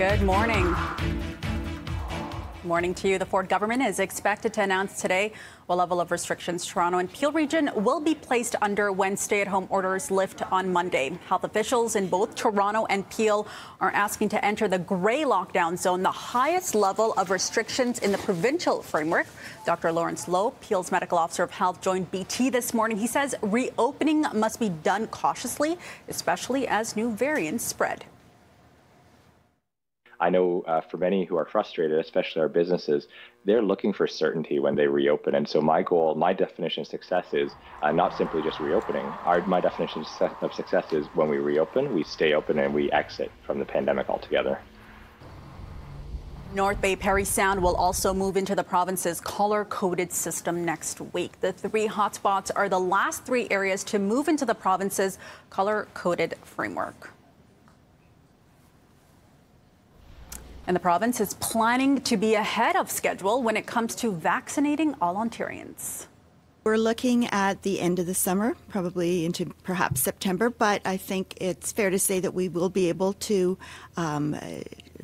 Good morning. Morning to you. The Ford government is expected to announce today what level of restrictions Toronto and Peel region will be placed under when stay-at-home orders lift on Monday. Health officials in both Toronto and Peel are asking to enter the grey lockdown zone, the highest level of restrictions in the provincial framework. Dr. Lawrence Lowe, Peel's medical officer of health, joined BT this morning. He says reopening must be done cautiously, especially as new variants spread. I know for many who are frustrated, especially our businesses, they're looking for certainty when they reopen. And so my goal, my definition of success is not simply just reopening. My definition of success is when we reopen, we stay open and we exit from the pandemic altogether. North Bay Parry Sound will also move into the province's color-coded system next week. The three hotspots are the last three areas to move into the province's color-coded framework. And the province is planning to be ahead of schedule when it comes to vaccinating all Ontarians. We're looking at the end of the summer, probably into perhaps September, but I think it's fair to say that we will be able to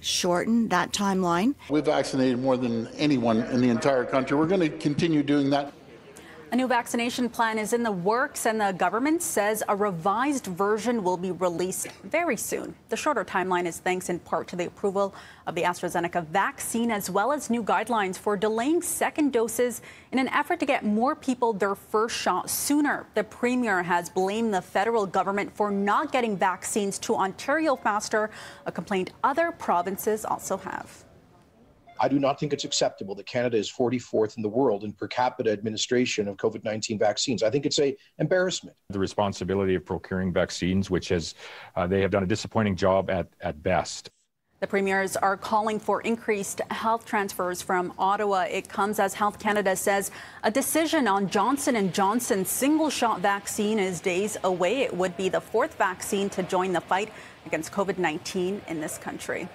shorten that timeline. We've vaccinated more than anyone in the entire country. We're going to continue doing that. A new vaccination plan is in the works, and the government says a revised version will be released very soon. The shorter timeline is thanks in part to the approval of the AstraZeneca vaccine, as well as new guidelines for delaying second doses in an effort to get more people their first shot sooner. The Premier has blamed the federal government for not getting vaccines to Ontario faster, a complaint other provinces also have. I do not think it's acceptable that Canada is 44th in the world in per capita administration of COVID-19 vaccines. I think it's an embarrassment. The responsibility of procuring vaccines, which they have done a disappointing job at best. The premiers are calling for increased health transfers from Ottawa. It comes as Health Canada says a decision on Johnson & Johnson's single-shot vaccine is days away. It would be the fourth vaccine to join the fight against COVID-19 in this country.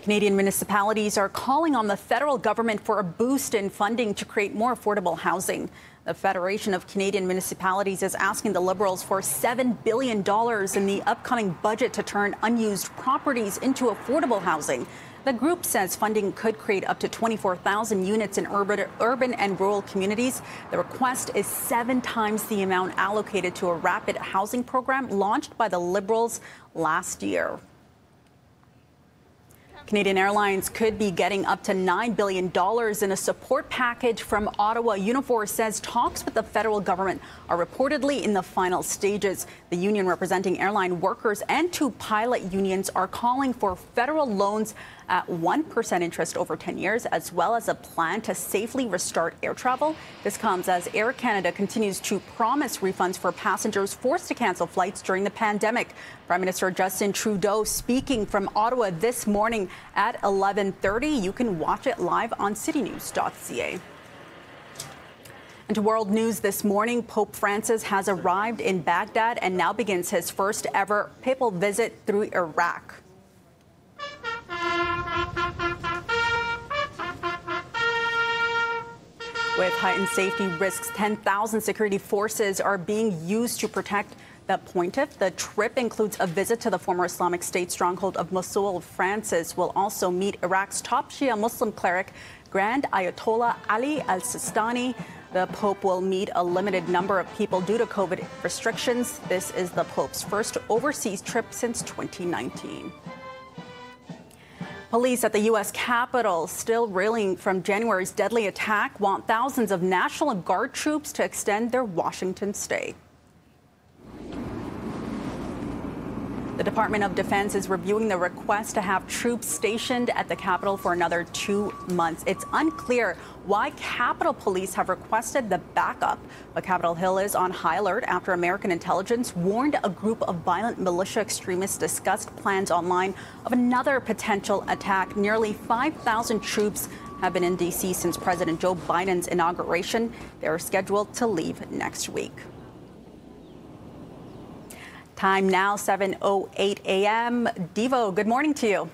Canadian municipalities are calling on the federal government for a boost in funding to create more affordable housing. The Federation of Canadian Municipalities is asking the Liberals for $7 billion in the upcoming budget to turn unused properties into affordable housing. The group says funding could create up to 24,000 units in urban and rural communities. The request is 7 times the amount allocated to a rapid housing program launched by the Liberals last year. Canadian Airlines could be getting up to $9 billion in a support package from Ottawa. Unifor says talks with the federal government are reportedly in the final stages. The union representing airline workers and 2 pilot unions are calling for federal loans at 1% interest over 10 years, as well as a plan to safely restart air travel. This comes as Air Canada continues to promise refunds for passengers forced to cancel flights during the pandemic. Prime Minister Justin Trudeau speaking from Ottawa this morning at 11:30. You can watch it live on citynews.ca. And to world news this morning, Pope Francis has arrived in Baghdad and now begins his first ever papal visit through Iraq. With heightened safety risks, 10,000 security forces are being used to protect the pontiff. The trip includes a visit to the former Islamic State stronghold of Mosul. Francis will also meet Iraq's top Shia Muslim cleric, Grand Ayatollah Ali al-Sistani. The Pope will meet a limited number of people due to COVID restrictions. This is the Pope's first overseas trip since 2019. Police at the U.S. Capitol, still reeling from January's deadly attack, want thousands of National Guard troops to extend their Washington stay. The Department of Defense is reviewing the request to have troops stationed at the Capitol for another 2 months. It's unclear why Capitol Police have requested the backup. But Capitol Hill is on high alert after American intelligence warned a group of violent militia extremists discussed plans online of another potential attack. Nearly 5,000 troops have been in D.C. since President Joe Biden's inauguration. They are scheduled to leave next week. Time now, 7:08 a.m. Devo, good morning to you.